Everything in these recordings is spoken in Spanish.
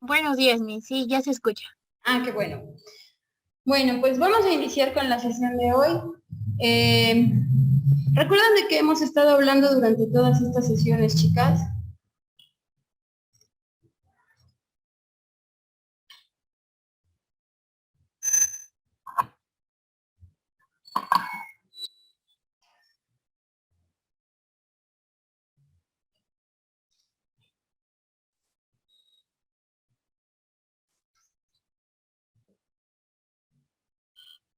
Buenos días, Miss. Sí, ya se escucha. Ah, qué bueno. Bueno, pues vamos a iniciar con la sesión de hoy. Eh, ¿Recuerdan de qué hemos estado hablando durante todas estas sesiones, chicas?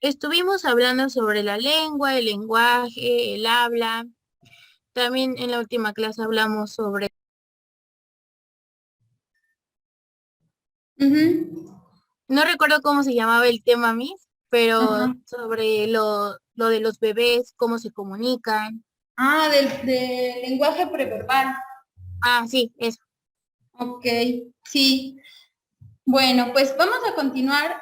Estuvimos hablando sobre la lengua, el lenguaje, el habla. También en la última clase hablamos sobre, Ujú. no recuerdo cómo se llamaba el tema, Miss, pero Ajá. sobre lo de los bebés, cómo se comunican. Ah, del lenguaje preverbal. Ah, sí, eso. Ok, sí. Bueno, pues vamos a continuar.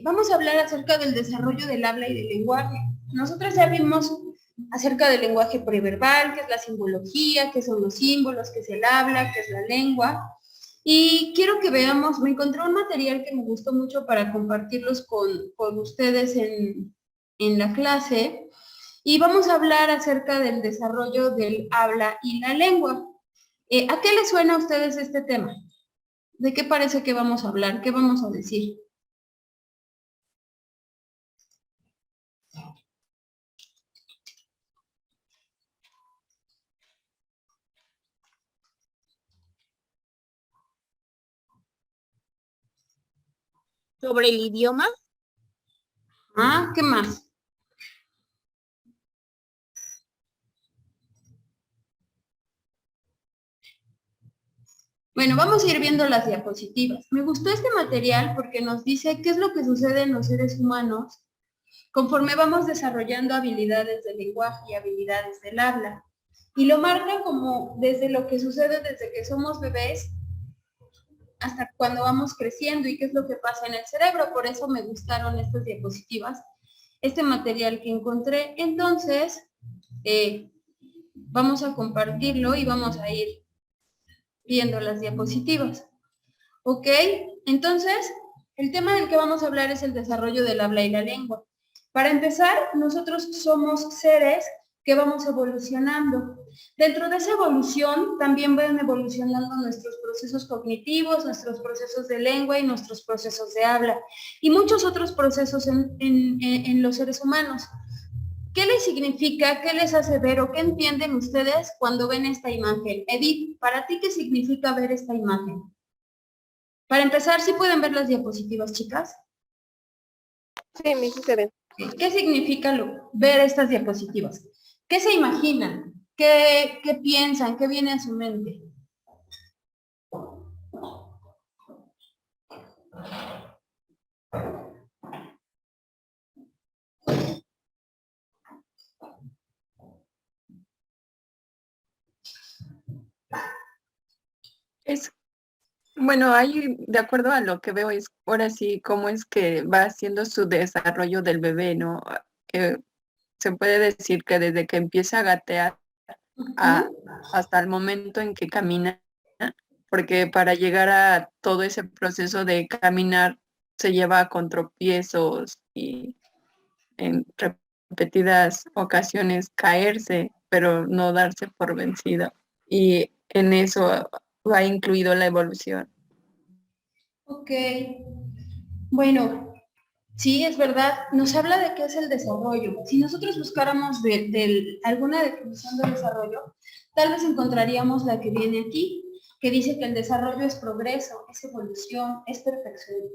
Vamos a hablar acerca del desarrollo del habla y del lenguaje. Nosotros ya vimos acerca del lenguaje preverbal, qué es la simbología, qué son los símbolos, qué es el habla, qué es la lengua. Y quiero que veamos, me encontré un material que me gustó mucho para compartirlos con ustedes en la clase. Y vamos a hablar acerca del desarrollo del habla y la lengua. ¿A qué les suena a ustedes este tema? ¿De qué parece que vamos a hablar? ¿Qué vamos a decir? Sobre el idioma. Ah, ¿qué más? Bueno, vamos a ir viendo las diapositivas. Me gustó este material porque nos dice qué es lo que sucede en los seres humanos conforme vamos desarrollando habilidades del lenguaje y habilidades del habla. Y lo marca como desde lo que sucede desde que somos bebés hasta cuando vamos creciendo y qué es lo que pasa en el cerebro. Por eso me gustaron estas diapositivas, este material que encontré. Entonces, vamos a compartirlo y vamos a ir viendo las diapositivas. ¿Ok? Entonces, el tema del que vamos a hablar es el desarrollo del habla y la lengua. Para empezar, nosotros somos seres que vamos evolucionando. Dentro de esa evolución también van evolucionando nuestros procesos cognitivos, nuestros procesos de lengua y nuestros procesos de habla y muchos otros procesos en los seres humanos. ¿Qué les significa, qué les hace ver o qué entienden ustedes cuando ven esta imagen? Edith, ¿para ti qué significa ver esta imagen? Para empezar, ¿sí pueden ver las diapositivas, chicas? Sí, Miss, sí se ve. ¿Qué significa ver estas diapositivas? ¿Qué se imaginan? ¿Qué piensan? ¿Qué viene a su mente? Es, bueno, ahí de acuerdo a lo que veo es ahora sí cómo es que va haciendo su desarrollo del bebé, ¿no? Que se puede decir que desde que empieza a gatear a- Uh-huh. hasta el momento en que camina, porque para llegar a todo ese proceso de caminar se lleva con tropiezos y en repetidas ocasiones caerse, pero no darse por vencido. Y en eso va incluido la evolución. Ok. Bueno, sí, es verdad. Nos habla de qué es el desarrollo. Si nosotros buscáramos alguna definición de desarrollo, tal vez encontraríamos la que viene aquí, que dice que el desarrollo es progreso, es evolución, es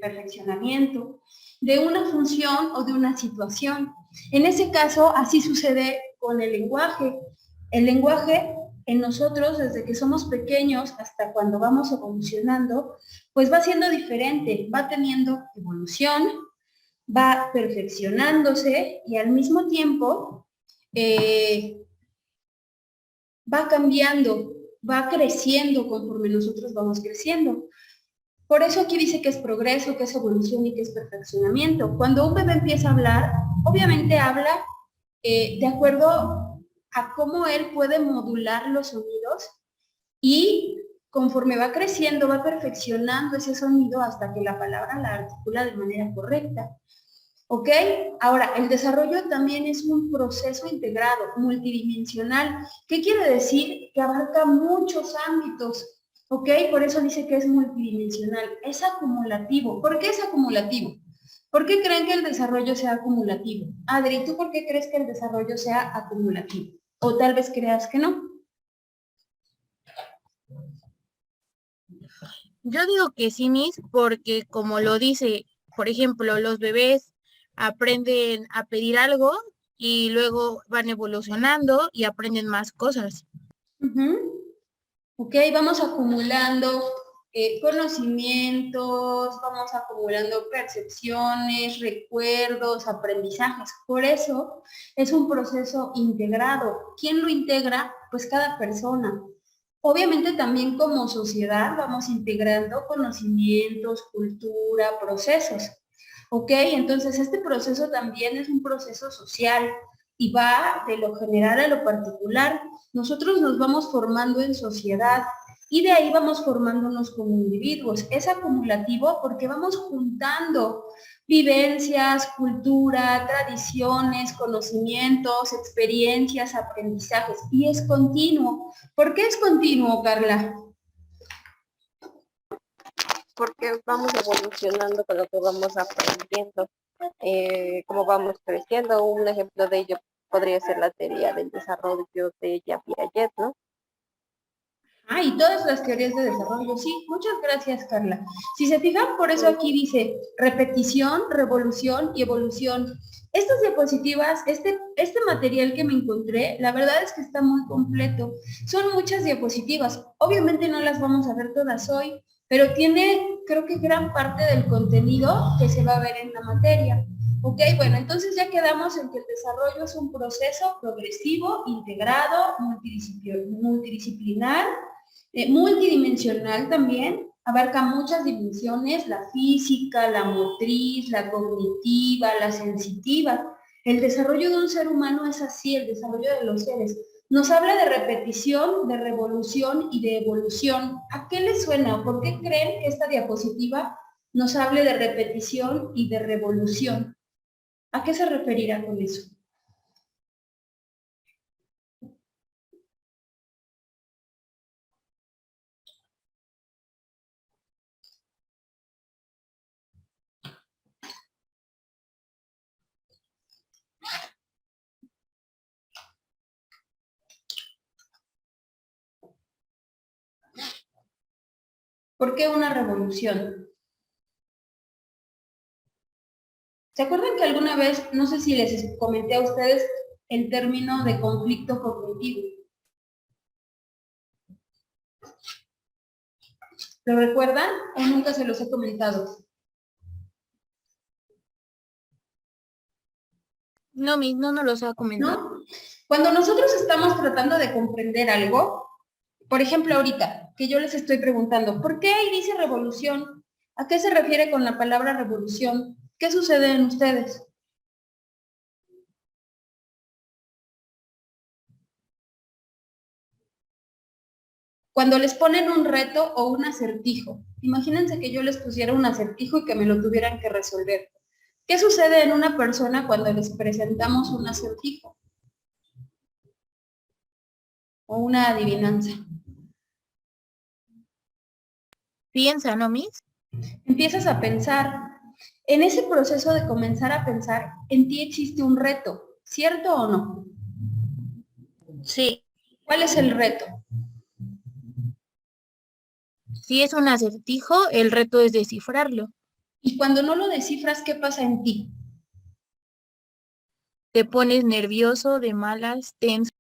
perfeccionamiento de una función o de una situación. En ese caso, así sucede con el lenguaje. El lenguaje en nosotros, desde que somos pequeños hasta cuando vamos evolucionando, pues va siendo diferente, va teniendo evolución, va perfeccionándose y al mismo tiempo eh, va cambiando, va creciendo conforme nosotros vamos creciendo. Por eso aquí dice que es progreso, que es evolución y que es perfeccionamiento. Cuando un bebé empieza a hablar, obviamente habla de acuerdo a cómo él puede modular los sonidos y conforme va creciendo, va perfeccionando ese sonido hasta que la palabra la articula de manera correcta. ¿Ok? Ahora, el desarrollo también es un proceso integrado, multidimensional. ¿Qué quiere decir? Que abarca muchos ámbitos. ¿Ok? Por eso dice que es multidimensional. Es acumulativo. ¿Por qué es acumulativo? ¿Por qué creen que el desarrollo sea acumulativo? Adri, ¿tú por qué crees que el desarrollo sea acumulativo? O tal vez creas que no. Yo digo que sí, Miss, porque como lo dice, por ejemplo, los bebés aprenden a pedir algo y luego van evolucionando y aprenden más cosas. Ok, vamos acumulando conocimientos, vamos acumulando percepciones, recuerdos, aprendizajes. Por eso es un proceso integrado. ¿Quién lo integra? Pues cada persona. Obviamente también como sociedad vamos integrando conocimientos, cultura, procesos. ¿Ok? Entonces este proceso también es un proceso social y va de lo general a lo particular. Nosotros nos vamos formando en sociedad y de ahí vamos formándonos como individuos. Es acumulativo porque vamos juntando vivencias, cultura, tradiciones, conocimientos, experiencias, aprendizajes y es continuo. ¿Por qué es continuo, Carla? Porque vamos evolucionando con lo que vamos aprendiendo, como vamos creciendo. Un ejemplo de ello podría ser la teoría del desarrollo de Jacques Piaget, ¿no? Ah, y todas las teorías de desarrollo, sí, muchas gracias, Carla. Si se fijan, por eso aquí dice repetición, revolución y evolución. Estas diapositivas, este material que me encontré, la verdad es que está muy completo. Son muchas diapositivas. Obviamente no las vamos a ver todas hoy, pero tiene, creo que gran parte del contenido que se va a ver en la materia. Ok, bueno, entonces ya quedamos en que el desarrollo es un proceso progresivo, integrado, multidisciplinar, multidimensional también, abarca muchas dimensiones, la física, la motriz, la cognitiva, la sensitiva. El desarrollo de un ser humano es así, el desarrollo de los seres. Nos habla de repetición, de revolución y de evolución. ¿A qué les suena? ¿Por qué creen que esta diapositiva nos hable de repetición y de revolución? ¿A qué se referirá con eso? ¿Por qué una revolución? ¿Se acuerdan que alguna vez, no sé si les comenté a ustedes el término de conflicto cognitivo? ¿Lo recuerdan o nunca se los he comentado? No, Miss, no nos los ha comentado. ¿No? Cuando nosotros estamos tratando de comprender algo, por ejemplo ahorita, que yo les estoy preguntando, ¿por qué ahí dice revolución? ¿A qué se refiere con la palabra revolución? ¿Qué sucede en ustedes? Cuando les ponen un reto o un acertijo, imagínense que yo les pusiera un acertijo y que me lo tuvieran que resolver. ¿Qué sucede en una persona cuando les presentamos un acertijo? O una adivinanza. Piensa, ¿no, Miss? Empiezas a pensar. En ese proceso de comenzar a pensar, en ti existe un reto, ¿cierto o no? Sí. ¿Cuál es el reto? Si es un acertijo, el reto es descifrarlo. Y cuando no lo descifras, ¿qué pasa en ti? Te pones nervioso, de malas, tenso.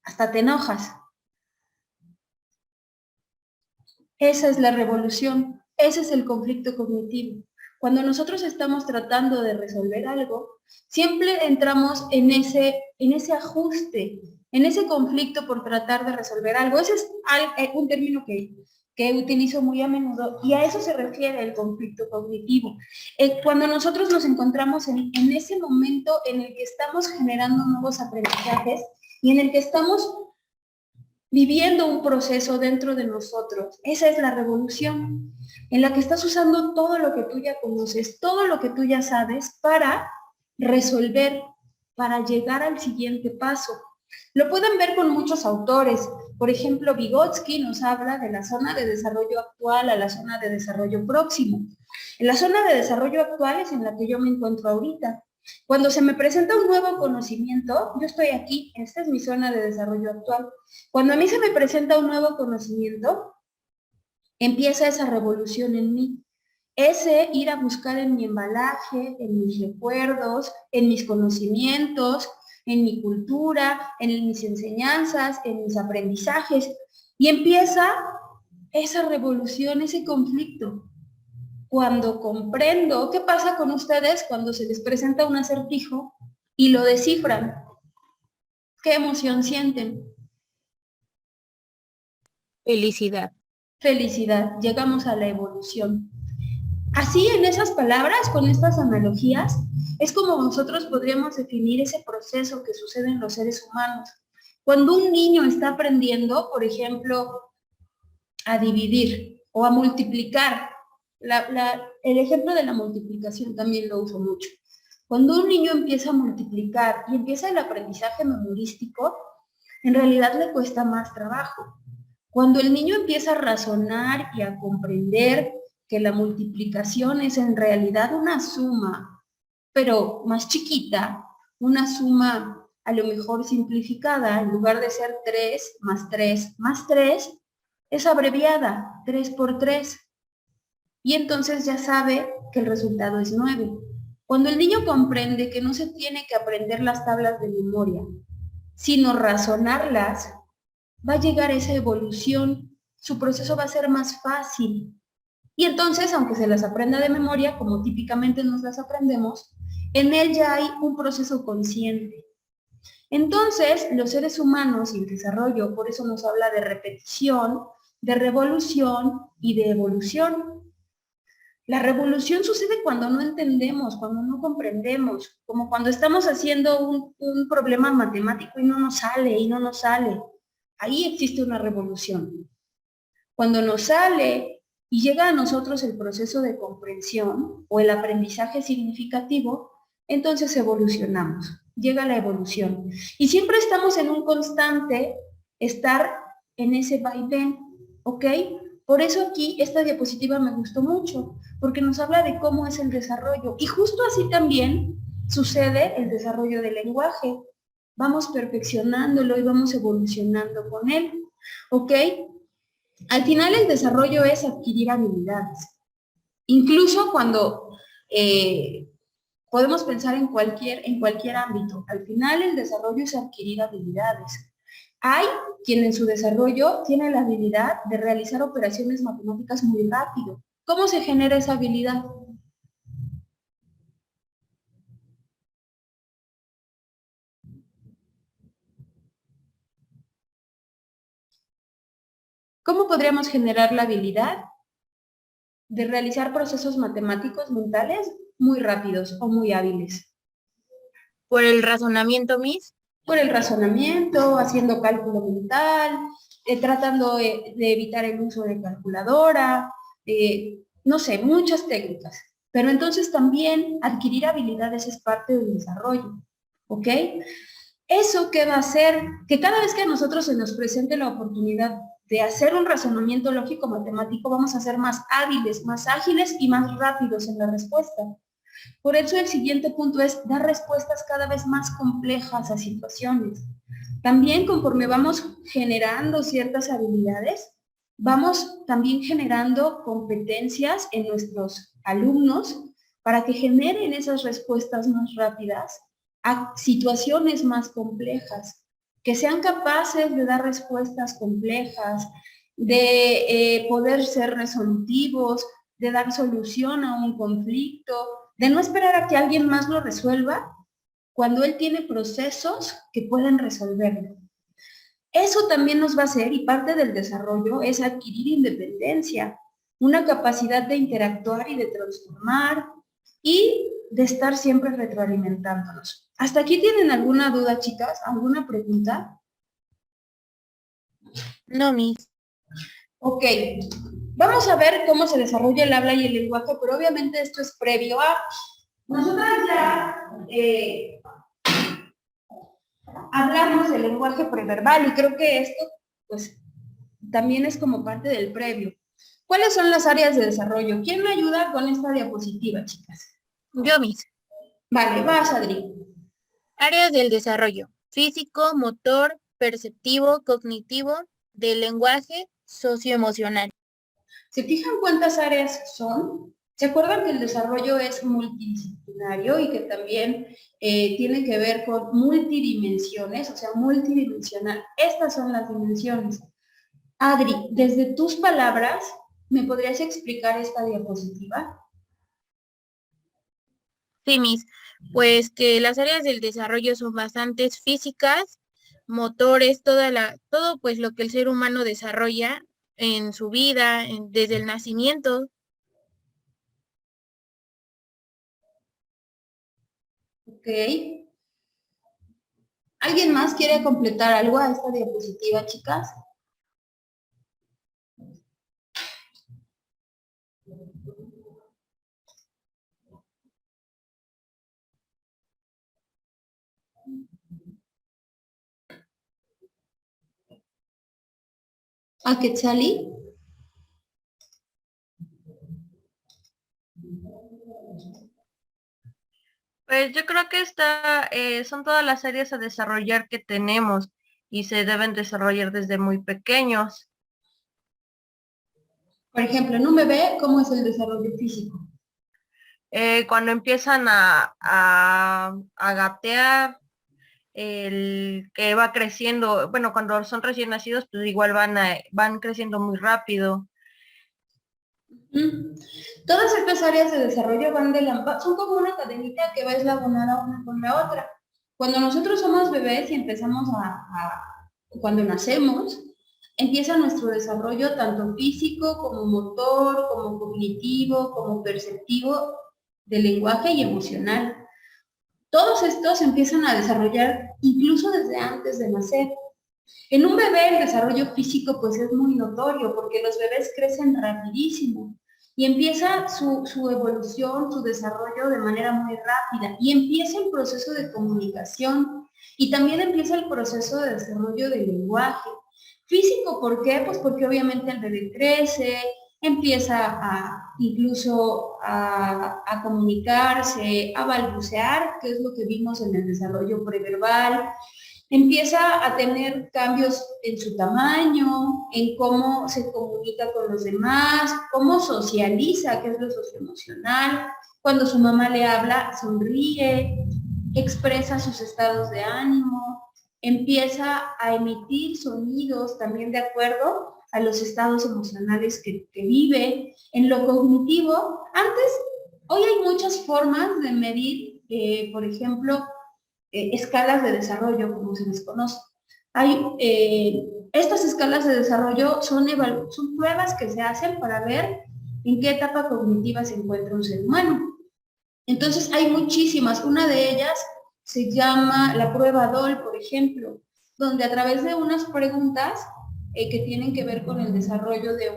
Hasta te enojas. Esa es la revolución, ese es el conflicto cognitivo. Cuando nosotros estamos tratando de resolver algo, siempre entramos en ese ajuste, en ese conflicto por tratar de resolver algo. Ese es un término que utilizo muy a menudo y a eso se refiere el conflicto cognitivo. Cuando nosotros nos encontramos en ese momento en el que estamos generando nuevos aprendizajes y en el que estamos viviendo un proceso dentro de nosotros. Esa es la revolución, en la que estás usando todo lo que tú ya conoces, todo lo que tú ya sabes para resolver, para llegar al siguiente paso. Lo pueden ver con muchos autores. Por ejemplo, Vygotsky nos habla de la zona de desarrollo actual a la zona de desarrollo próximo. En la zona de desarrollo actual es en la que yo me encuentro ahorita. Cuando se me presenta un nuevo conocimiento, yo estoy aquí, esta es mi zona de desarrollo actual. Cuando a mí se me presenta un nuevo conocimiento, empieza esa revolución en mí. Ese ir a buscar en mi embalaje, en mis recuerdos, en mis conocimientos, en mi cultura, en mis enseñanzas, en mis aprendizajes. Y empieza esa revolución, ese conflicto. Cuando comprendo, ¿qué pasa con ustedes cuando se les presenta un acertijo y lo descifran? ¿Qué emoción sienten? Felicidad. Felicidad, llegamos a la evolución. Así, en esas palabras, con estas analogías, es como nosotros podríamos definir ese proceso que sucede en los seres humanos. Cuando un niño está aprendiendo, por ejemplo, a dividir o a multiplicar, el ejemplo de la multiplicación también lo uso mucho. Cuando un niño empieza a multiplicar y empieza el aprendizaje memorístico, en realidad le cuesta más trabajo. Cuando el niño empieza a razonar y a comprender que la multiplicación es en realidad una suma, pero más chiquita, una suma a lo mejor simplificada, en lugar de ser 3 más 3 más 3, es abreviada, 3 por 3. Y entonces ya sabe que el resultado es 9. Cuando el niño comprende que no se tiene que aprender las tablas de memoria, sino razonarlas, va a llegar esa evolución, su proceso va a ser más fácil. Y entonces, aunque se las aprenda de memoria, como típicamente nos las aprendemos, en él ya hay un proceso consciente. Entonces, los seres humanos y el desarrollo, por eso nos habla de repetición, de revolución y de evolución. La revolución sucede cuando no entendemos, cuando no comprendemos, como cuando estamos haciendo un problema matemático y no nos sale, y no nos sale. Ahí existe una revolución. Cuando nos sale y llega a nosotros el proceso de comprensión o el aprendizaje significativo, entonces evolucionamos, llega la evolución. Y siempre estamos en un constante estar en ese vaivén, ¿ok? Por eso aquí esta diapositiva me gustó mucho, porque nos habla de cómo es el desarrollo. Y justo así también sucede el desarrollo del lenguaje. Vamos perfeccionándolo y vamos evolucionando con él, ¿ok? Al final el desarrollo es adquirir habilidades. Incluso cuando podemos pensar en cualquier ámbito, al final el desarrollo es adquirir habilidades. Hay quien en su desarrollo tiene la habilidad de realizar operaciones matemáticas muy rápido. ¿Cómo se genera esa habilidad? ¿Cómo podríamos generar la habilidad de realizar procesos matemáticos mentales muy rápidos o muy hábiles? Por el razonamiento, Miss. Por el razonamiento, haciendo cálculo mental, tratando de evitar el uso de calculadora, no sé, muchas técnicas. Pero entonces también adquirir habilidades es parte del desarrollo, ¿ok? ¿Eso qué va a hacer? Que cada vez que a nosotros se nos presente la oportunidad de hacer un razonamiento lógico matemático, vamos a ser más hábiles, más ágiles y más rápidos en la respuesta. Por eso el siguiente punto es dar respuestas cada vez más complejas a situaciones. También conforme vamos generando ciertas habilidades, vamos también generando competencias en nuestros alumnos para que generen esas respuestas más rápidas a situaciones más complejas, que sean capaces de dar respuestas complejas, de poder ser resolutivos, de dar solución a un conflicto, de no esperar a que alguien más lo resuelva cuando él tiene procesos que pueden resolverlo. Eso también nos va a hacer, y parte del desarrollo es adquirir independencia, una capacidad de interactuar y de transformar y de estar siempre retroalimentándonos. ¿Hasta aquí tienen alguna duda, chicas? ¿Alguna pregunta? No, Miss. Ok, vamos a ver cómo se desarrolla el habla y el lenguaje, pero obviamente esto es previo a... Nosotras ya hablamos del lenguaje preverbal y creo que esto, pues, también es como parte del previo. ¿Cuáles son las áreas de desarrollo? ¿Quién me ayuda con esta diapositiva, chicas? Yo, Miss. Vale, vas, Adri. Áreas del desarrollo: físico, motor, perceptivo, cognitivo, del lenguaje, socioemocional. ¿Se fijan cuántas áreas son? ¿Se acuerdan que el desarrollo es multidisciplinario y que también tiene que ver con multidimensiones, o sea, multidimensional? Estas son las dimensiones. Adri, desde tus palabras, ¿me podrías explicar esta diapositiva? Sí, Miss. Pues que las áreas del desarrollo son bastantes: físicas, motores, todo pues lo que el ser humano desarrolla en su vida, desde el nacimiento. Ok. ¿Alguien más quiere completar algo a esta diapositiva, chicas? ¿A Quetzali? Pues yo creo que son todas las áreas a desarrollar que tenemos y se deben desarrollar desde muy pequeños. Por ejemplo, en un bebé, ¿cómo es el desarrollo físico? Cuando empiezan a gatear, el que va creciendo, bueno, cuando son recién nacidos, pues igual van creciendo muy rápido. Todas estas áreas de desarrollo son como una cadenita que va eslabonada una con la otra. Cuando nosotros somos bebés y empezamos cuando nacemos, empieza nuestro desarrollo tanto físico como motor, como cognitivo, como perceptivo, de lenguaje y emocional. Todos estos empiezan a desarrollar incluso desde antes de nacer. En un bebé el desarrollo físico pues es muy notorio porque los bebés crecen rapidísimo y empieza su evolución, su desarrollo de manera muy rápida y empieza el proceso de comunicación y también empieza el proceso de desarrollo del lenguaje. Físico, ¿por qué? Pues porque obviamente el bebé crece, empieza incluso a comunicarse, a balbucear, que es lo que vimos en el desarrollo preverbal, empieza a tener cambios en su tamaño, en cómo se comunica con los demás, cómo socializa, que es lo socioemocional. Cuando su mamá le habla, sonríe, expresa sus estados de ánimo, empieza a emitir sonidos también de acuerdo a los estados emocionales que vive. En lo cognitivo, hoy hay muchas formas de medir, por ejemplo, escalas de desarrollo, como se les conoce. Estas escalas de desarrollo son pruebas que se hacen para ver en qué etapa cognitiva se encuentra un ser humano. Entonces hay muchísimas. Una de ellas se llama la prueba DOL, por ejemplo, donde a través de unas preguntas que tienen que ver con el desarrollo de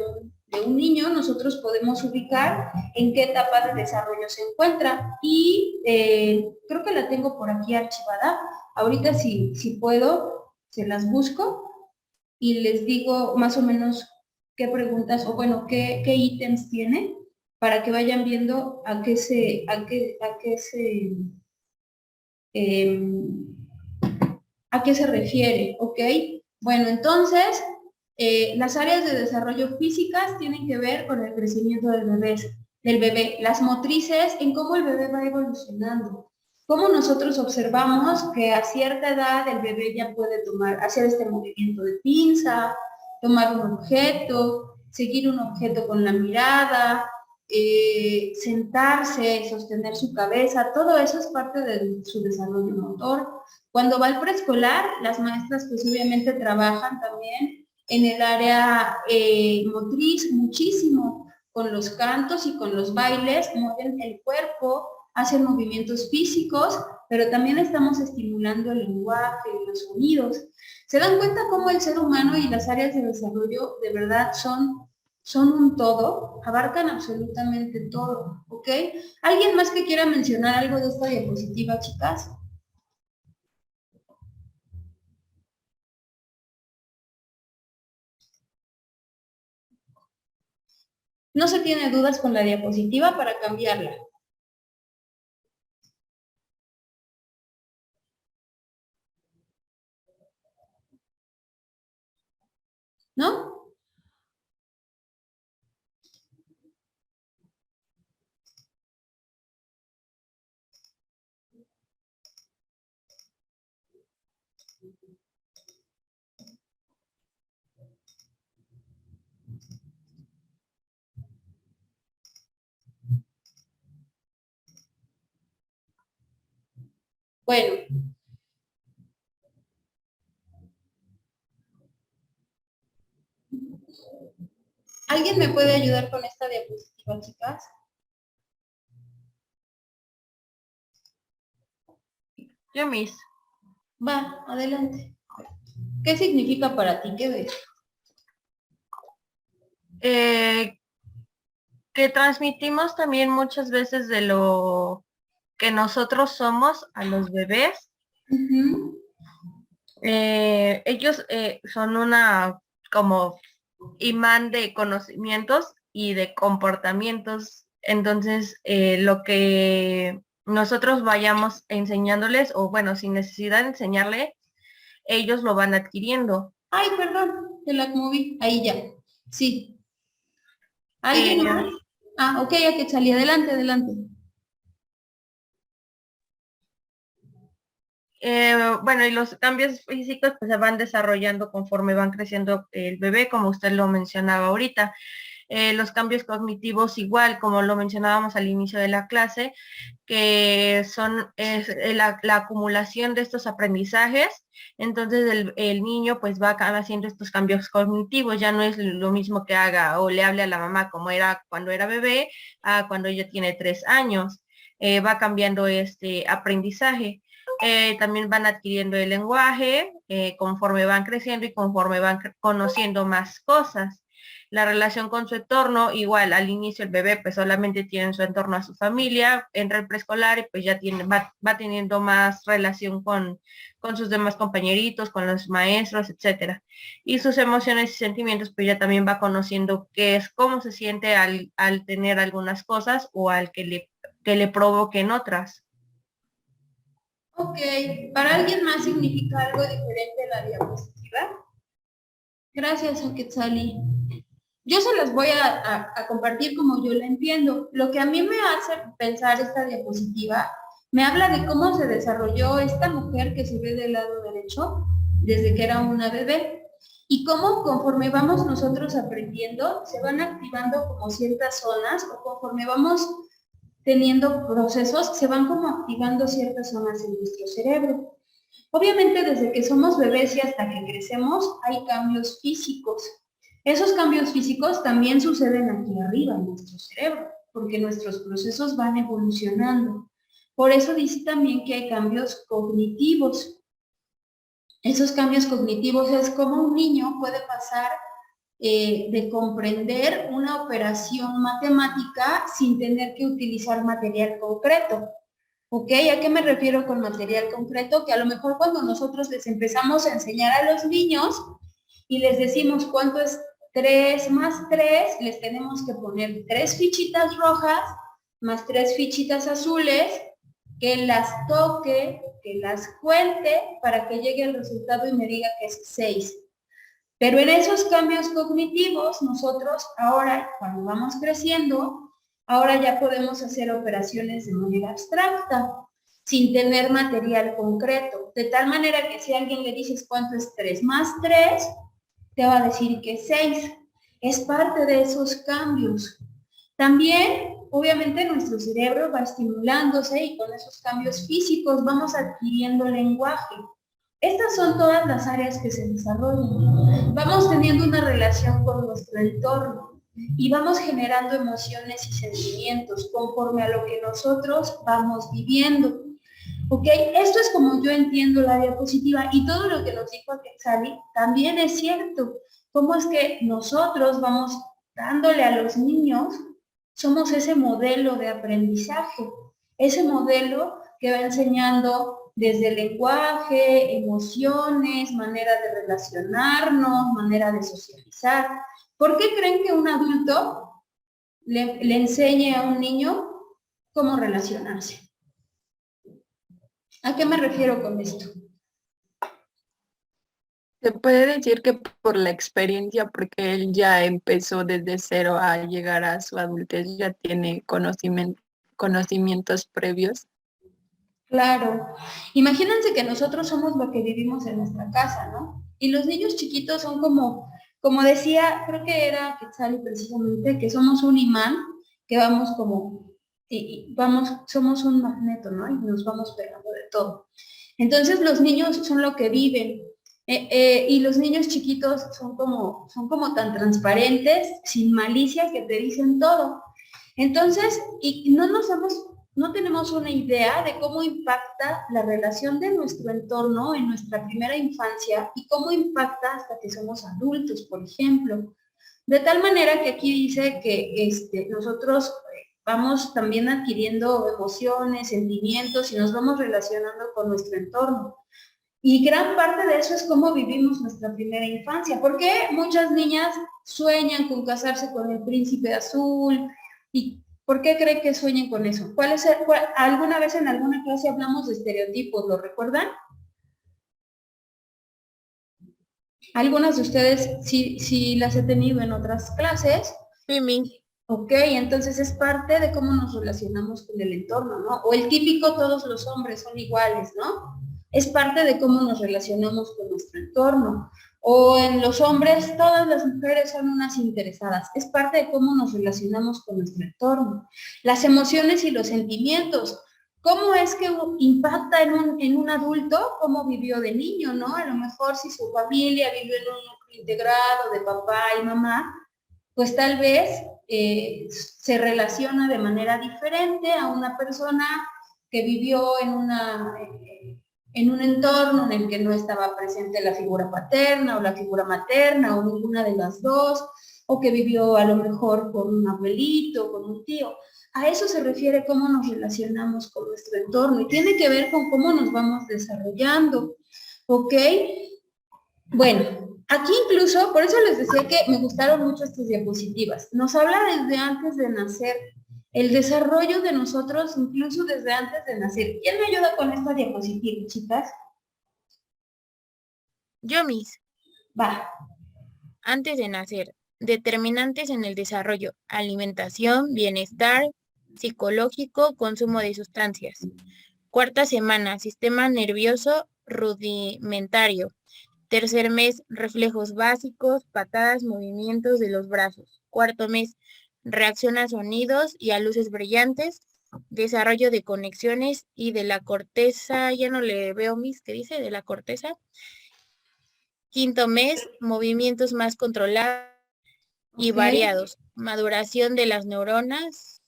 un niño, nosotros podemos ubicar en qué etapa de desarrollo se encuentra. Y creo que la tengo por aquí archivada. Ahorita si puedo, se las busco y les digo más o menos qué preguntas, o bueno, qué ítems tiene, para que vayan viendo a qué se refiere, ¿ok? Bueno, entonces, las áreas de desarrollo físicas tienen que ver con el crecimiento del bebé, las motrices, en cómo el bebé va evolucionando, cómo nosotros observamos que a cierta edad el bebé ya puede hacer este movimiento de pinza, tomar un objeto, seguir un objeto con la mirada, sentarse, sostener su cabeza, todo eso es parte de su desarrollo motor. Cuando va al preescolar, las maestras pues obviamente trabajan también en el área motriz muchísimo, con los cantos y con los bailes, mueven el cuerpo, hacen movimientos físicos pero también estamos estimulando el lenguaje, los sonidos. ¿Se dan cuenta cómo el ser humano y las áreas de desarrollo de verdad son un todo? Abarcan absolutamente todo, ¿ok? ¿Alguien más que quiera mencionar algo de esta diapositiva, chicas? No se tiene dudas con la diapositiva para cambiarla. ¿No? Bueno. ¿Alguien me puede ayudar con esta diapositiva, chicas? Yo, Miss. Va, adelante. ¿Qué significa para ti? ¿Qué ves? Que transmitimos también muchas veces de lo que nosotros somos a los bebés. Ujú. Ellos son una como imán de conocimientos y de comportamientos. Entonces, lo que nosotros vayamos enseñándoles, o bueno, sin necesidad de enseñarle, ellos lo van adquiriendo. Ay, perdón, te la moví. Ahí ya. Sí. ¿Alguien más? Ah, ok, ya que salí. Adelante, adelante. Bueno, y los cambios físicos pues se van desarrollando conforme van creciendo el bebé, como usted lo mencionaba ahorita. Los cambios cognitivos igual, como lo mencionábamos al inicio de la clase, que son la acumulación de estos aprendizajes. Entonces el niño pues va haciendo estos cambios cognitivos, ya no es lo mismo que haga o le hable a la mamá como era cuando era bebé a cuando ella tiene 3 años. Va cambiando este aprendizaje. También van adquiriendo el lenguaje conforme van creciendo y conforme van conociendo más cosas. La relación con su entorno, igual al inicio el bebé pues solamente tiene en su entorno a su familia, entra al preescolar y pues ya va teniendo más relación con sus demás compañeritos, con los maestros, etcétera. Y sus emociones y sentimientos pues ya también va conociendo qué es, cómo se siente al tener algunas cosas o al que le provoquen otras. Ok, ¿para alguien más significa algo diferente la diapositiva? Gracias, Quetzali. Yo se las voy a compartir como yo la entiendo. Lo que a mí me hace pensar esta diapositiva, me habla de cómo se desarrolló esta mujer que se ve del lado derecho desde que era una bebé y cómo conforme vamos nosotros aprendiendo se van activando como ciertas zonas o conforme vamos teniendo procesos se van como activando ciertas zonas en nuestro cerebro. Obviamente desde que somos bebés y hasta que crecemos hay cambios físicos. Esos cambios físicos también suceden aquí arriba en nuestro cerebro, porque nuestros procesos van evolucionando. Por eso dice también que hay cambios cognitivos. Esos cambios cognitivos es como un niño puede pasar de comprender una operación matemática sin tener que utilizar material concreto. ¿Ok? ¿A qué me refiero con material concreto? Que a lo mejor cuando nosotros les empezamos a enseñar a los niños y les decimos cuánto es 3 más 3, les tenemos que poner 3 fichitas rojas más 3 fichitas azules, que las toque, que las cuente para que llegue al resultado y me diga que es 6. Pero en esos cambios cognitivos, nosotros ahora, cuando vamos creciendo, ahora ya podemos hacer operaciones de manera abstracta, sin tener material concreto. De tal manera que si a alguien le dices cuánto es 3 más 3, te va a decir que es 6. Es parte de esos cambios. También, obviamente, nuestro cerebro va estimulándose y con esos cambios físicos vamos adquiriendo lenguaje. Estas son todas las áreas que se desarrollan. Vamos teniendo una relación con nuestro entorno y vamos generando emociones y sentimientos conforme a lo que nosotros vamos viviendo. ¿Ok? Esto es como yo entiendo la diapositiva y todo lo que nos dijo Quetzali también es cierto. ¿Cómo es que nosotros vamos dándole a los niños, somos ese modelo de aprendizaje, ese modelo que va enseñando desde el lenguaje, emociones, manera de relacionarnos, manera de socializar? ¿Por qué creen que un adulto le enseñe a un niño cómo relacionarse? ¿A qué me refiero con esto? Se puede decir que por la experiencia, porque él ya empezó desde cero a llegar a su adultez, ya tiene conocimientos previos. Claro. Imagínense que nosotros somos lo que vivimos en nuestra casa, ¿no? Y los niños chiquitos son como decía, creo que era Quetzali precisamente, que somos un imán, que vamos como, y vamos, somos un magneto, ¿no? Y nos vamos pegando de todo. Entonces los niños son lo que viven. Y los niños chiquitos son como tan transparentes, sin malicia, que te dicen todo. Entonces, y no tenemos una idea de cómo impacta la relación de nuestro entorno en nuestra primera infancia y cómo impacta hasta que somos adultos, por ejemplo. De tal manera que aquí dice que nosotros vamos también adquiriendo emociones, sentimientos y nos vamos relacionando con nuestro entorno. Y gran parte de eso es cómo vivimos nuestra primera infancia. ¿Por qué muchas niñas sueñan con casarse con el príncipe azul? ¿Y por qué creen que sueñen con eso? ¿Alguna vez en alguna clase hablamos de estereotipos? ¿Lo recuerdan? Algunas de ustedes sí las he tenido en otras clases. Mimi. Ok, entonces es parte de cómo nos relacionamos con el entorno, ¿no? O el típico todos los hombres son iguales, ¿no? Es parte de cómo nos relacionamos con nuestro entorno. O en los hombres, todas las mujeres son unas interesadas. Es parte de cómo nos relacionamos con nuestro entorno. Las emociones y los sentimientos. ¿Cómo es que impacta en un adulto? ¿Cómo vivió de niño, no? A lo mejor si su familia vivió en un núcleo integrado de papá y mamá, pues tal vez se relaciona de manera diferente a una persona que vivió en un entorno en el que no estaba presente la figura paterna o la figura materna o ninguna de las dos, o que vivió a lo mejor con un abuelito, con un tío. A eso se refiere cómo nos relacionamos con nuestro entorno y tiene que ver con cómo nos vamos desarrollando, ¿ok? Bueno, aquí incluso, por eso les decía que me gustaron mucho estas diapositivas. Nos habla desde antes de nacer, el desarrollo de nosotros incluso desde antes de nacer. ¿Quién me ayuda con esta diapositiva, chicas? Yo, Miss. Va. Antes de nacer. Determinantes en el desarrollo: alimentación, bienestar psicológico, consumo de sustancias. Cuarta semana, sistema nervioso rudimentario. Tercer mes, reflejos básicos, patadas, movimientos de los brazos. Cuarto mes, reacción a sonidos y a luces brillantes. Desarrollo de conexiones y de la corteza, ya no le veo, Miss, ¿qué dice? De la corteza. Quinto mes, movimientos más controlados y variados. Maduración de las neuronas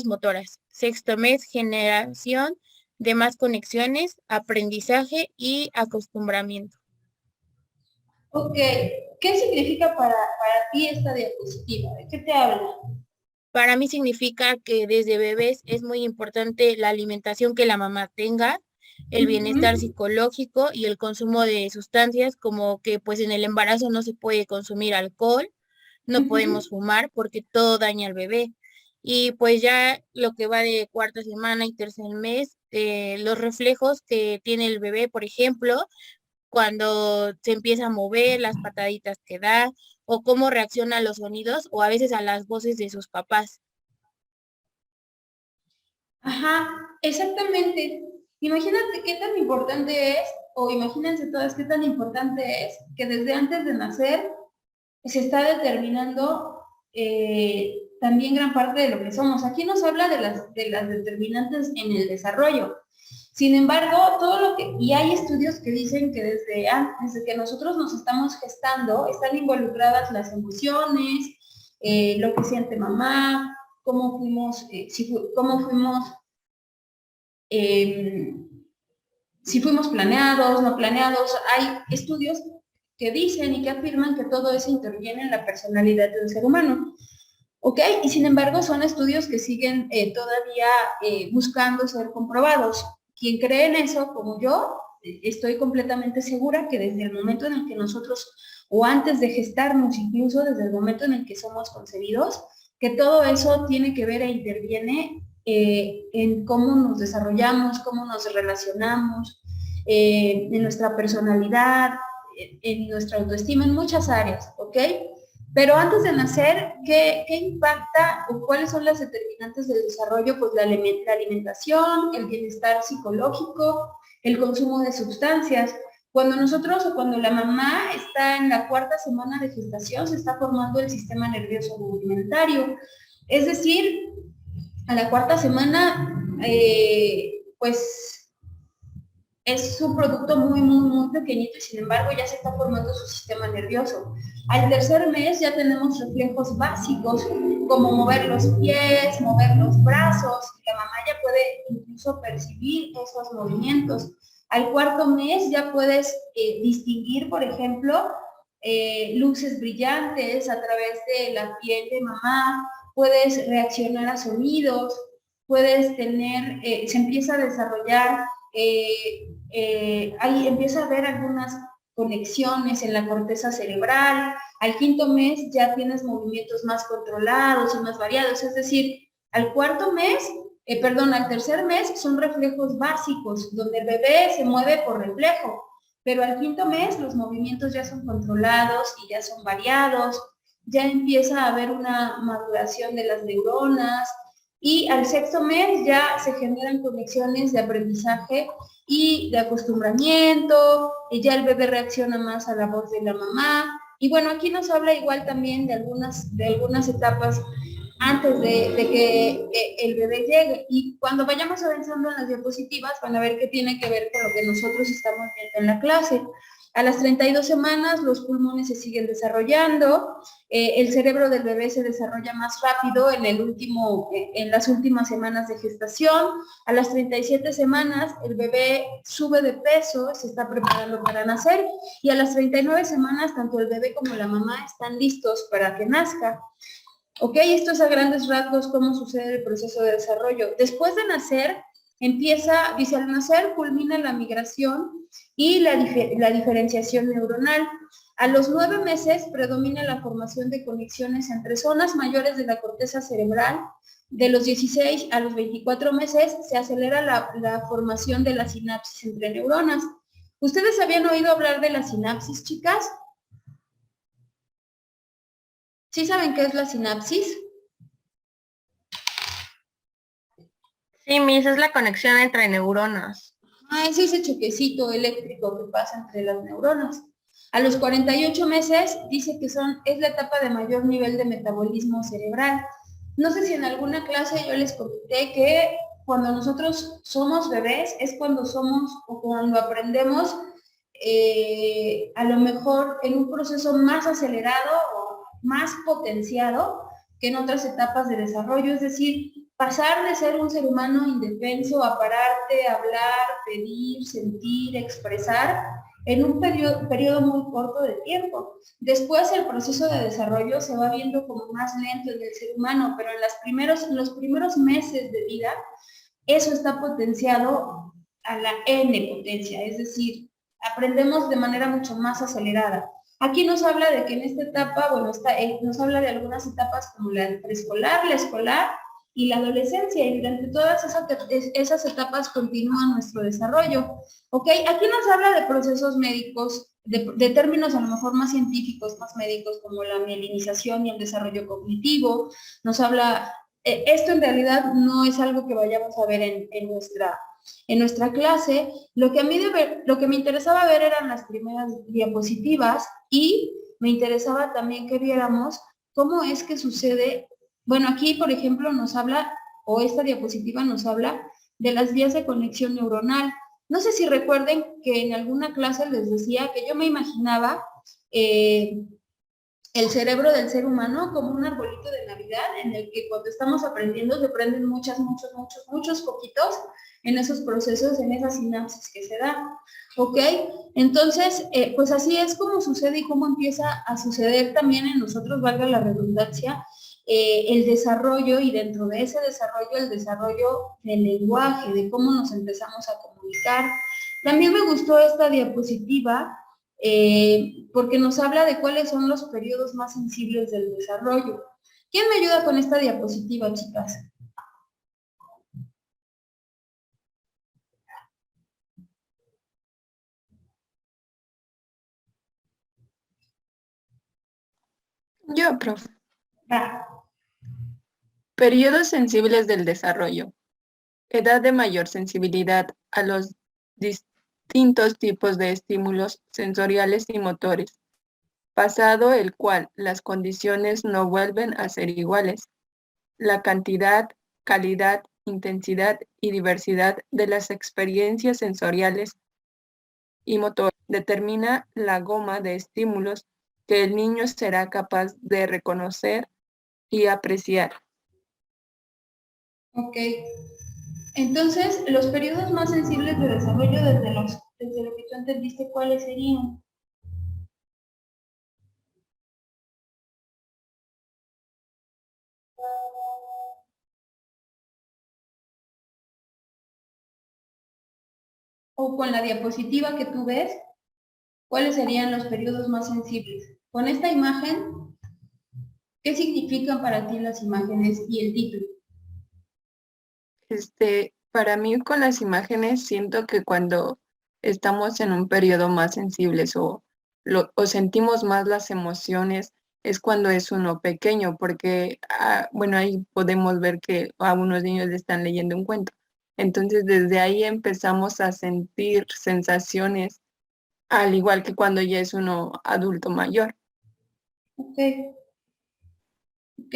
motoras. Sexto mes, generación de más conexiones, aprendizaje y acostumbramiento. Ok, ¿qué significa para ti esta diapositiva? ¿De qué te habla? Para mí significa que desde bebés es muy importante la alimentación que la mamá tenga, el bienestar psicológico y el consumo de sustancias, como que pues en el embarazo no se puede consumir alcohol, no podemos fumar porque todo daña al bebé. Y pues ya lo que va de cuarta semana y tercer mes, los reflejos que tiene el bebé, por ejemplo, cuando se empieza a mover, las pataditas que da, o cómo reacciona a los sonidos o a veces a las voces de sus papás. Ajá, exactamente. Imagínate qué tan importante es, o imagínense todas qué tan importante es que desde antes de nacer se está determinando también gran parte de lo que somos. Aquí nos habla de las determinantes en el desarrollo. Sin embargo, y hay estudios que dicen que desde que nosotros nos estamos gestando, están involucradas las emociones, lo que siente mamá, cómo fuimos si fuimos planeados, no planeados. Hay estudios que dicen y que afirman que todo eso interviene en la personalidad del ser humano. ¿Ok? Y sin embargo son estudios que siguen todavía buscando ser comprobados. Quien cree en eso, como yo, estoy completamente segura que desde el momento en el que nosotros, o antes de gestarnos, incluso desde el momento en el que somos concebidos, que todo eso tiene que ver e interviene en cómo nos desarrollamos, cómo nos relacionamos, en nuestra personalidad, en nuestra autoestima, en muchas áreas, ¿ok? Pero antes de nacer, ¿qué impacta o cuáles son las determinantes del desarrollo? Pues la alimentación, el bienestar psicológico, el consumo de sustancias. Cuando nosotros o cuando la mamá está en la 4ª semana de gestación, se está formando el sistema nervioso rudimentario. Es decir, a la 4ª semana, pues es un producto muy pequeñito y sin embargo ya se está formando su sistema nervioso. Al 3er mes ya tenemos reflejos básicos como mover los pies, mover los brazos. La mamá ya puede incluso percibir esos movimientos. Al 4º mes ya puedes distinguir, por ejemplo, luces brillantes a través de la piel de mamá. Puedes reaccionar a sonidos, puedes tener, se empieza a desarrollar, ahí empieza a haber algunas conexiones en la corteza cerebral. Al 5º mes ya tienes movimientos más controlados y más variados, es decir, al 4º mes, al 3er mes son reflejos básicos, donde el bebé se mueve por reflejo, pero al 5º mes los movimientos ya son controlados y ya son variados, ya empieza a haber una maduración de las neuronas, y al 6º mes ya se generan conexiones de aprendizaje y de acostumbramiento, y ya el bebé reacciona más a la voz de la mamá. Y bueno, aquí nos habla igual también de algunas etapas antes de que el bebé llegue. Y cuando vayamos avanzando en las diapositivas van a ver que tiene que ver con lo que nosotros estamos viendo en la clase. A las 32 semanas los pulmones se siguen desarrollando, el cerebro del bebé se desarrolla más rápido en las últimas semanas de gestación. A las 37 semanas el bebé sube de peso, se está preparando para nacer, y a las 39 semanas tanto el bebé como la mamá están listos para que nazca. Ok, esto es a grandes rasgos cómo sucede el proceso de desarrollo. Después de nacer, al nacer culmina la migración y la diferenciación neuronal. A los 9 meses predomina la formación de conexiones entre zonas mayores de la corteza cerebral. De los 16 a los 24 meses se acelera la formación de la sinapsis entre neuronas. ¿Ustedes habían oído hablar de la sinapsis, chicas? ¿Sí saben qué es la sinapsis? Sí, Miss, es la conexión entre neuronas. Es ese choquecito eléctrico que pasa entre las neuronas. A los 48 meses dice que es la etapa de mayor nivel de metabolismo cerebral. No sé si en alguna clase yo les comenté que cuando nosotros somos bebés es cuando somos o cuando aprendemos a lo mejor en un proceso más acelerado o más potenciado que en otras etapas de desarrollo, es decir, pasar de ser un ser humano indefenso a pararte, hablar, pedir, sentir, expresar en un periodo muy corto de tiempo. Después el proceso de desarrollo se va viendo como más lento en el ser humano, pero en los primeros meses de vida eso está potenciado a la N potencia, es decir, aprendemos de manera mucho más acelerada. Aquí nos habla de que en esta etapa, nos habla de algunas etapas como la preescolar, la escolar y la adolescencia, y durante todas esas etapas continúa nuestro desarrollo. ¿Ok? Aquí nos habla de procesos médicos, de términos a lo mejor más científicos, más médicos, como la mielinización y el desarrollo cognitivo. Nos habla, esto en realidad no es algo que vayamos a ver en nuestra clase. Lo que me interesaba ver eran las primeras diapositivas, y me interesaba también que viéramos cómo es que sucede. Bueno, aquí, por ejemplo, nos habla, o esta diapositiva nos habla de las vías de conexión neuronal. No sé si recuerden que en alguna clase les decía que yo me imaginaba el cerebro del ser humano como un arbolito de Navidad en el que cuando estamos aprendiendo se prenden muchos poquitos en esos procesos, en esas sinapsis que se dan. ¿Ok? Entonces, pues así es como sucede y cómo empieza a suceder también en nosotros, valga la redundancia, el desarrollo y dentro de ese desarrollo, el desarrollo del lenguaje, de cómo nos empezamos a comunicar. También me gustó esta diapositiva porque nos habla de cuáles son los periodos más sensibles del desarrollo. ¿Quién me ayuda con esta diapositiva, chicas? Yo, profe. Ah, Periodos sensibles del desarrollo. Edad de mayor sensibilidad a los distintos tipos de estímulos sensoriales y motores, pasado el cual las condiciones no vuelven a ser iguales. La cantidad, calidad, intensidad y diversidad de las experiencias sensoriales y motor determina la gama de estímulos que el niño será capaz de reconocer y apreciar. ok. Entonces, los periodos más sensibles de desarrollo desde lo que tú entendiste, ¿cuáles serían? O con la diapositiva que tú ves, ¿cuáles serían los periodos más sensibles? Con esta imagen, ¿qué significan para ti las imágenes y el título? Para mí con las imágenes siento que cuando estamos en un periodo más sensibles o sentimos más las emociones es cuando es uno pequeño, porque bueno, ahí podemos ver que a unos niños le están leyendo un cuento. Entonces desde ahí empezamos a sentir sensaciones, al igual que cuando ya es uno adulto mayor. Ok, ok.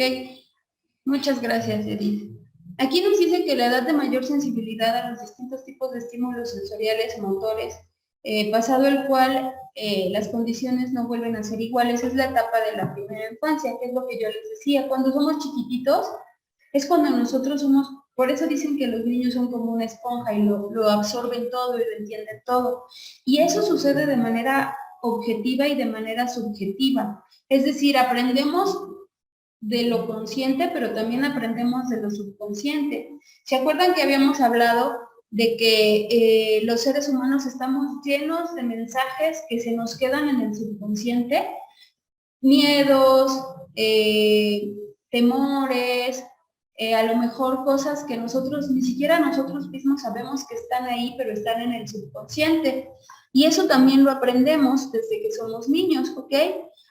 Muchas gracias, Edith. Aquí nos dice que la edad de mayor sensibilidad a los distintos tipos de estímulos sensoriales y motores, pasado el cual las condiciones no vuelven a ser iguales, es la etapa de la primera infancia, que es lo que yo les decía. Cuando somos chiquititos, es cuando nosotros somos, por eso dicen que los niños son como una esponja y lo absorben todo y lo entienden todo. Y eso sucede de manera objetiva y de manera subjetiva. Es decir, aprendemos de lo consciente, pero también aprendemos de lo subconsciente. ¿Se acuerdan que habíamos hablado de que los seres humanos estamos llenos de mensajes que se nos quedan en el subconsciente? Miedos, temores, a lo mejor cosas que nosotros, ni siquiera nosotros mismos sabemos que están ahí, pero están en el subconsciente. Y eso también lo aprendemos desde que somos niños, ¿ok?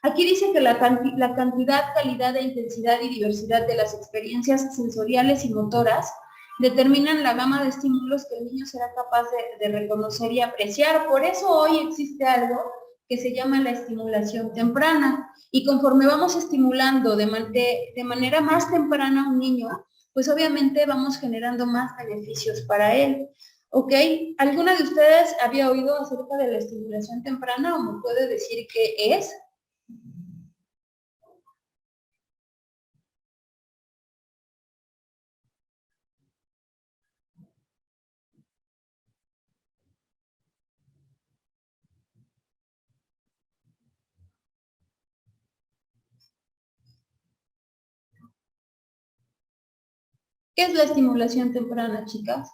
Aquí dice que la cantidad, calidad e intensidad y diversidad de las experiencias sensoriales y motoras determinan la gama de estímulos que el niño será capaz de reconocer y apreciar. Por eso hoy existe algo que se llama la estimulación temprana. Y conforme vamos estimulando de manera más temprana a un niño, pues obviamente vamos generando más beneficios para él. ¿Ok? ¿Alguna de ustedes había oído acerca de la estimulación temprana o me puede decir qué es? ¿Qué es la estimulación temprana, chicas?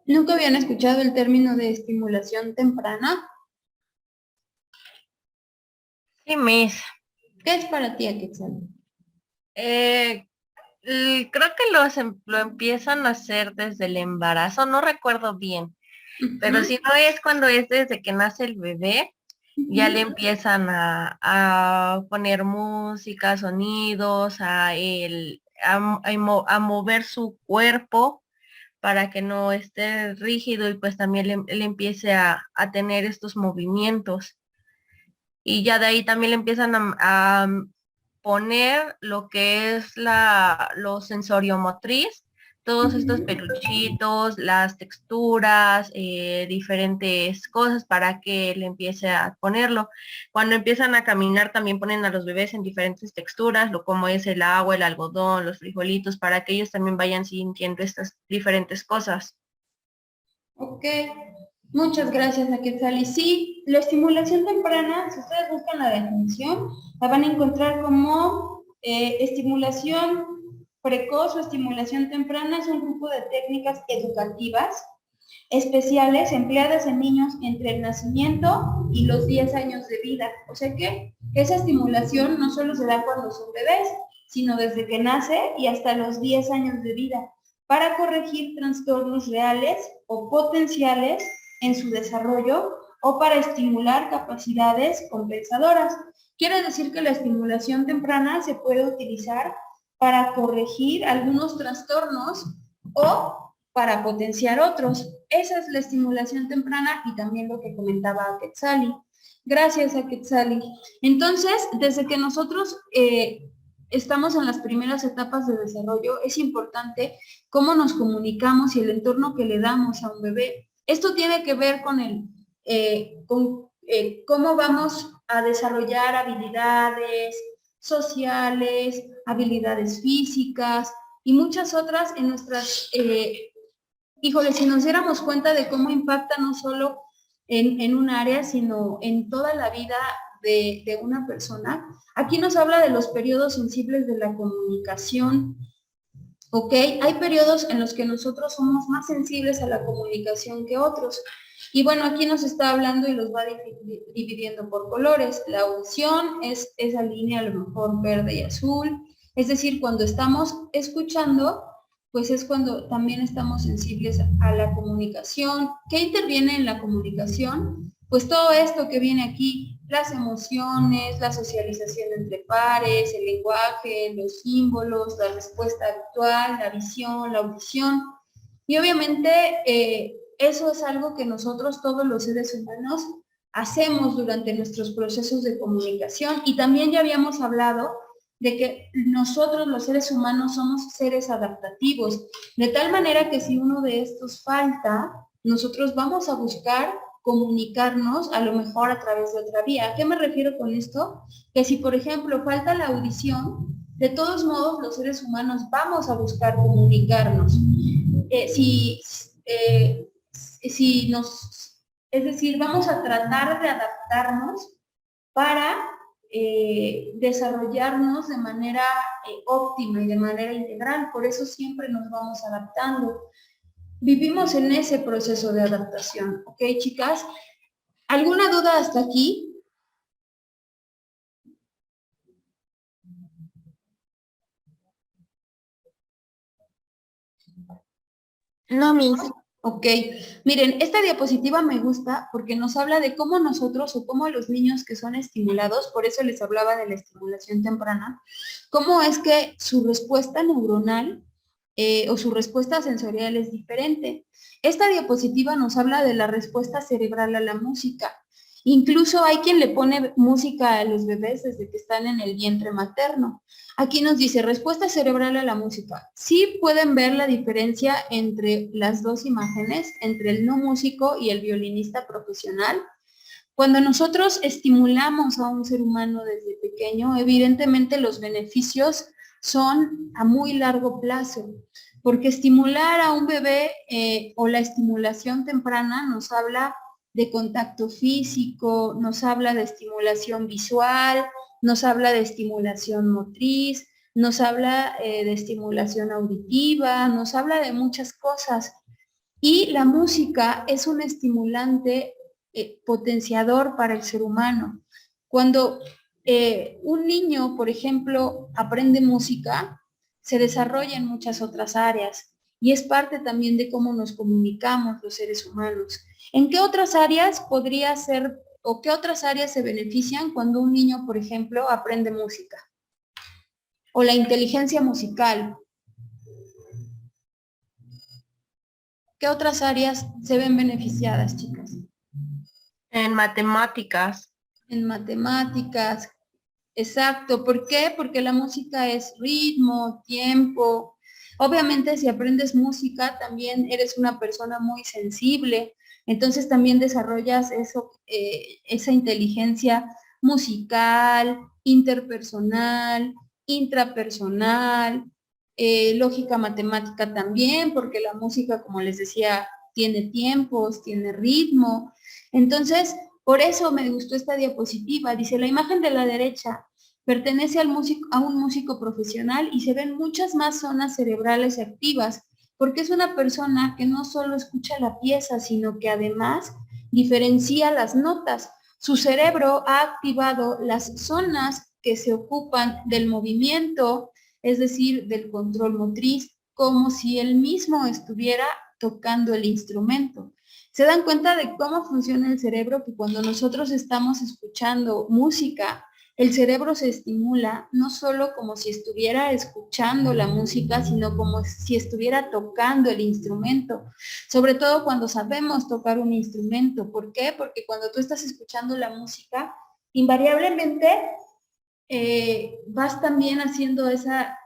¿Nunca habían escuchado el término de estimulación temprana? Sí, Miss. ¿Qué es para ti, Quetzal? Creo que lo empiezan a hacer desde el embarazo, no recuerdo bien, pero si no es cuando es desde que nace el bebé, ya le empiezan a poner música, sonidos, a mover su cuerpo para que no esté rígido y pues también él empiece a tener estos movimientos. Y ya de ahí también le empiezan a poner lo que es lo sensoriomotriz, todos estos peluchitos, las texturas, diferentes cosas para que él empiece a ponerlo. Cuando empiezan a caminar también ponen a los bebés en diferentes texturas, lo como es el agua, el algodón, los frijolitos, para que ellos también vayan sintiendo estas diferentes cosas. Ok, muchas gracias, Aquetzali. Sí, la estimulación temprana, si ustedes buscan la definición, la van a encontrar como estimulación precoz o estimulación temprana. Es un grupo de técnicas educativas especiales empleadas en niños entre el nacimiento y los 10 años de vida. O sea que esa estimulación no solo se da cuando son bebés, sino desde que nace y hasta los 10 años de vida, para corregir trastornos reales o potenciales en su desarrollo o para estimular capacidades compensadoras. Quiere decir que la estimulación temprana se puede utilizar para corregir algunos trastornos o para potenciar otros. Esa es la estimulación temprana y también lo que comentaba Quetzali. Gracias, Quetzali. Entonces, desde que nosotros estamos en las primeras etapas de desarrollo, es importante cómo nos comunicamos y el entorno que le damos a un bebé. Esto tiene que ver con cómo vamos a desarrollar habilidades sociales, habilidades físicas y muchas otras en nuestras... híjole, si nos diéramos cuenta de cómo impacta no solo en un área, sino en toda la vida de una persona. Aquí nos habla de los periodos sensibles de la comunicación, ¿ok? Hay periodos en los que nosotros somos más sensibles a la comunicación que otros. Y bueno, aquí nos está hablando y los va dividiendo por colores. La audición es esa línea, a lo mejor verde y azul. Es decir, cuando estamos escuchando, pues es cuando también estamos sensibles a la comunicación. ¿Qué interviene en la comunicación? Pues todo esto que viene aquí, las emociones, la socialización entre pares, el lenguaje, los símbolos, la respuesta habitual, la visión, la audición. Y obviamente eso es algo que nosotros, todos los seres humanos, hacemos durante nuestros procesos de comunicación. Y también ya habíamos hablado de que nosotros los seres humanos somos seres adaptativos, de tal manera que si uno de estos falta, nosotros vamos a buscar comunicarnos a lo mejor a través de otra vía. ¿A qué me refiero con esto? Que si, por ejemplo, falta la audición, de todos modos los seres humanos vamos a buscar comunicarnos. Es decir, vamos a tratar de adaptarnos para desarrollarnos de manera óptima y de manera integral. Por eso siempre nos vamos adaptando. Vivimos en ese proceso de adaptación. ¿Ok, chicas? ¿Alguna duda hasta aquí? No, Miss. Ok, miren, esta diapositiva me gusta porque nos habla de cómo nosotros o cómo los niños que son estimulados, por eso les hablaba de la estimulación temprana, cómo es que su respuesta neuronal o su respuesta sensorial es diferente. Esta diapositiva nos habla de la respuesta cerebral a la música. Incluso hay quien le pone música a los bebés desde que están en el vientre materno. Aquí nos dice respuesta cerebral a la música. Sí pueden ver la diferencia entre las dos imágenes, entre el no músico y el violinista profesional. Cuando nosotros estimulamos a un ser humano desde pequeño, evidentemente los beneficios son a muy largo plazo, porque estimular a un bebé o la estimulación temprana nos habla de contacto físico, nos habla de estimulación visual, nos habla de estimulación motriz, nos habla de estimulación auditiva, nos habla de muchas cosas. Y la música es un estimulante potenciador para el ser humano. Cuando un niño, por ejemplo, aprende música, se desarrolla en muchas otras áreas y es parte también de cómo nos comunicamos los seres humanos. ¿En qué otras áreas podría ser o qué otras áreas se benefician cuando un niño, por ejemplo, aprende música? o la inteligencia musical. ¿Qué otras áreas se ven beneficiadas, chicas? En matemáticas. En matemáticas, exacto. ¿Por qué? Porque la música es ritmo, tiempo. Obviamente, si aprendes música, también eres una persona muy sensible. Entonces, también desarrollas eso, esa inteligencia musical, interpersonal, intrapersonal, lógica matemática también, porque la música, como les decía, tiene tiempos, tiene ritmo. Entonces, por eso me gustó esta diapositiva. Dice, la imagen de la derecha pertenece a un músico profesional y se ven muchas más zonas cerebrales activas, porque es una persona que no solo escucha la pieza, sino que además diferencia las notas. Su cerebro ha activado las zonas que se ocupan del movimiento, es decir, del control motriz, como si él mismo estuviera tocando el instrumento. ¿Se dan cuenta de cómo funciona el cerebro? Que cuando nosotros estamos escuchando música, el cerebro se estimula no solo como si estuviera escuchando la música, sino como si estuviera tocando el instrumento. Sobre todo cuando sabemos tocar un instrumento. ¿Por qué? Porque cuando tú estás escuchando la música, invariablemente vas también haciendo esa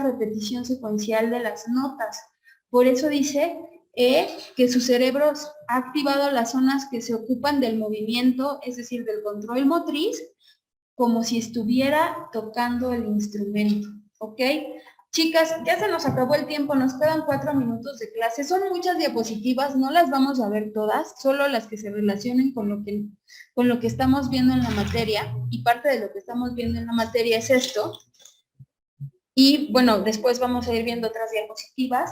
repetición secuencial de las notas. Por eso dice que su cerebro ha activado las zonas que se ocupan del movimiento, es decir, del control motriz, como si estuviera tocando el instrumento, ¿ok? Chicas, ya se nos acabó el tiempo, nos quedan 4 minutos de clase. Son muchas diapositivas, no las vamos a ver todas, solo las que se relacionen con lo que estamos viendo en la materia, y parte de lo que estamos viendo en la materia es esto. Y bueno, después vamos a ir viendo otras diapositivas,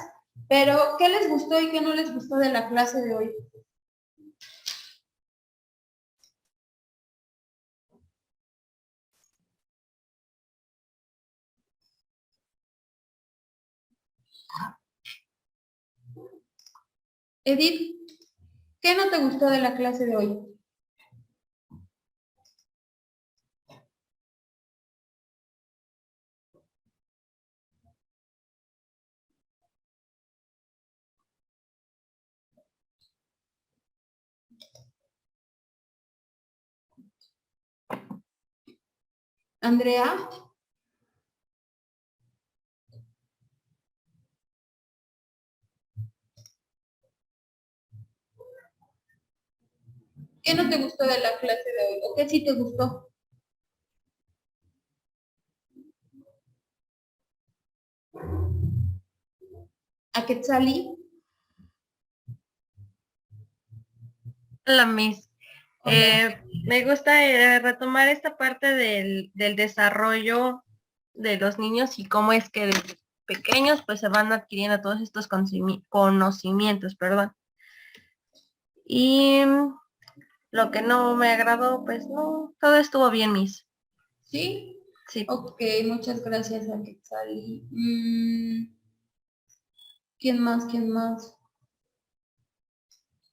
pero ¿qué les gustó y qué no les gustó de la clase de hoy? Edith, ¿qué no te gustó de la clase de hoy? Andrea. ¿Qué no te gustó de la clase de hoy? ¿O qué sí te gustó? ¿A Quetzali? La Miss. Me gusta retomar esta parte del desarrollo de los niños y cómo es que desde pequeños pues se van adquiriendo todos estos conocimientos, perdón. Y lo que no me agradó, pues no, todo estuvo bien, Miss. ¿Sí? Sí. Ok, muchas gracias a Quetzali. ¿Quién más? ¿Quién más?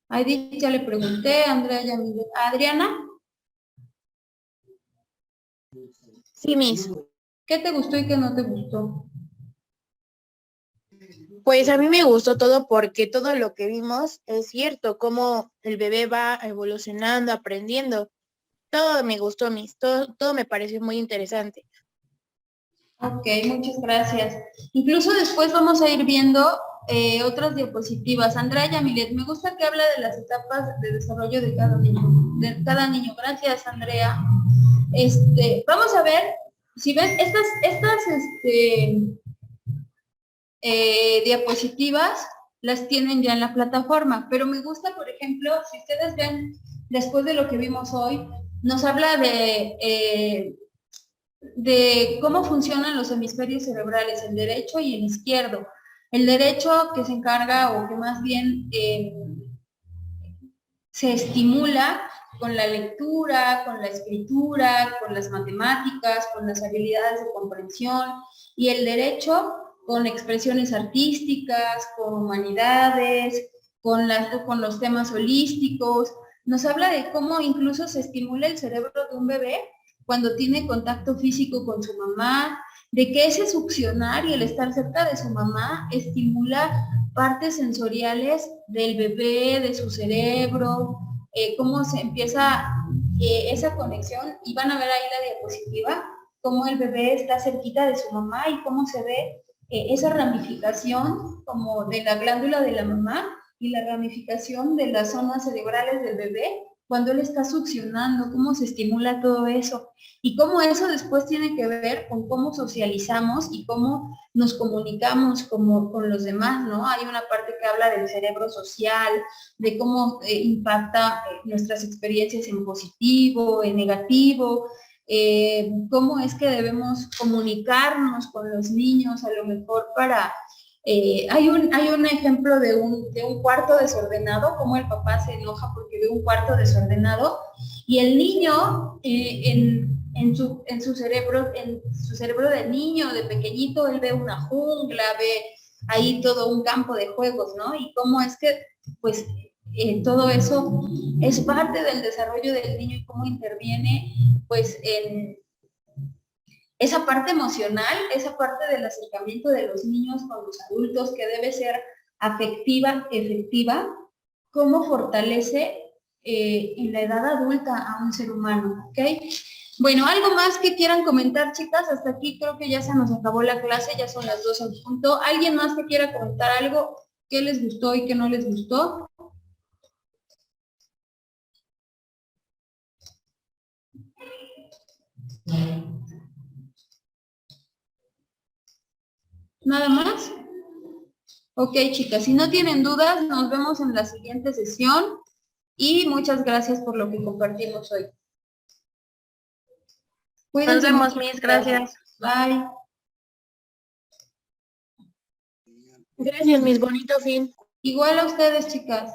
A Edith ya le pregunté, Andrea ya me... ¿Adriana? Sí, Miss. ¿Qué te gustó y qué no te gustó? Pues a mí me gustó todo porque todo lo que vimos es cierto, cómo el bebé va evolucionando, aprendiendo. Todo me gustó, Miss. Todo me pareció muy interesante. Ok, muchas gracias. Incluso después vamos a ir viendo otras diapositivas. Andrea Yamilet, me gusta que habla de las etapas de desarrollo de cada niño. Gracias, Andrea. Vamos a ver, si ven, estas diapositivas las tienen ya en la plataforma, pero me gusta, por ejemplo, si ustedes ven, después de lo que vimos hoy, nos habla de cómo funcionan los hemisferios cerebrales, el derecho y el izquierdo. El derecho que se encarga, o que más bien se estimula con la lectura, con la escritura, con las matemáticas, con las habilidades de comprensión, y el derecho con expresiones artísticas, con humanidades, con los temas holísticos. Nos habla de cómo incluso se estimula el cerebro de un bebé cuando tiene contacto físico con su mamá, de que ese succionar y el estar cerca de su mamá estimula partes sensoriales del bebé, de su cerebro, cómo se empieza esa conexión, y van a ver ahí la diapositiva, cómo el bebé está cerquita de su mamá y cómo se ve esa ramificación como de la glándula de la mamá y la ramificación de las zonas cerebrales del bebé cuando él está succionando, cómo se estimula todo eso y cómo eso después tiene que ver con cómo socializamos y cómo nos comunicamos con los demás, ¿no? Hay una parte que habla del cerebro social, de cómo impacta nuestras experiencias en positivo, en negativo, cómo es que debemos comunicarnos con los niños, a lo mejor para... hay un ejemplo de un cuarto desordenado, cómo el papá se enoja porque ve un cuarto desordenado y el niño en su cerebro de niño, de pequeñito, él ve una jungla, ve ahí todo un campo de juegos, ¿no? Y cómo es que, pues, todo eso es parte del desarrollo del niño y cómo interviene, pues, en esa parte emocional, esa parte del acercamiento de los niños con los adultos que debe ser afectiva, efectiva, cómo fortalece en la edad adulta a un ser humano, ¿ok? Bueno, ¿algo más que quieran comentar, chicas? Hasta aquí creo que ya se nos acabó la clase, ya son las 2 en punto. ¿Alguien más que quiera comentar algo? ¿Qué les gustó y qué no les gustó? ¿Nada más? Ok, chicas, si no tienen dudas, nos vemos en la siguiente sesión y muchas gracias por lo que compartimos hoy. Cuídense Nos vemos, mucho. Miss, gracias. Bye. Gracias, mis bonito fin. Igual a ustedes, chicas.